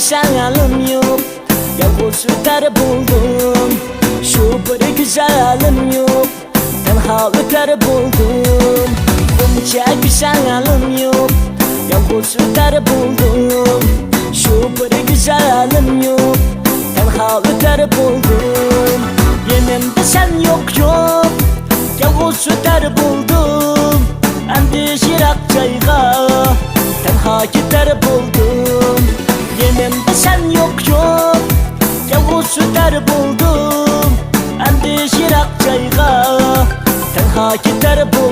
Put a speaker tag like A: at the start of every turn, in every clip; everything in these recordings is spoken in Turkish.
A: güzelim yok, yalnız öter buldum. Şu bir güzelim yok, tenha öter buldum. Bunca güzelim yok, yalnız öter buldum. Şu bir güzelim yok, tenha öter buldum. Yanımda sen yok yok, yalnız öter buldum. Endi şirak cayga, tenha gider buldum. Yanımda sen yok yok, yalnız öter buldum. Endi şirak cayga, tenha gider buldum.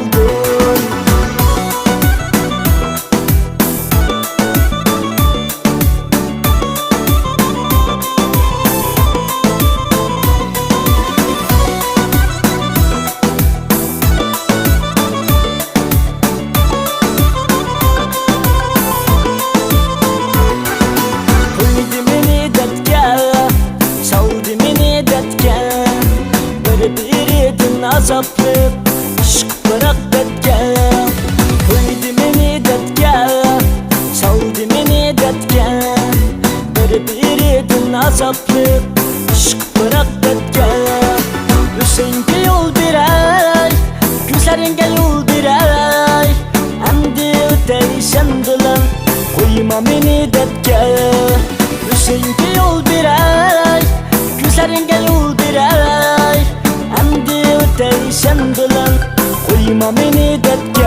A: Azaplı aşk bırak detke, koydu beni detke, saldı beni detke. Bir azaplı aşk bırak detke. Hüseyin'e yol birer, gözlerine yol birer. Endi öteysen dilim, koyma beni detke. Hüseyin'e yol birer, gözlerine yol birer. Endi öteysen dilim, koyma beni detke.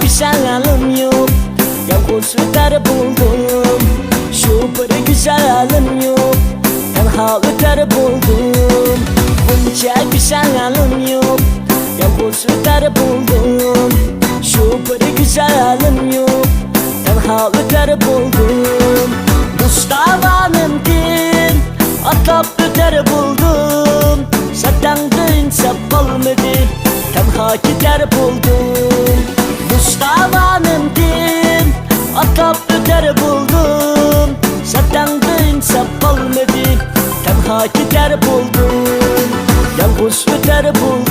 A: Güzelim yok, yalnız öter buldum. Şu bir güzelim yok, tenha öter buldum. Bunca güzelim yok, yalnız öter buldum. Şu bir güzelim yok, tenha öter buldum. Mustafa'nın din atlap öter buldum. Senden de insaf olmadı, tenha gider buldum. Mustafa'nın din atlap öter buldum. Senden de insaf olmadı, tenha gider buldum. Yalnız öter buldum.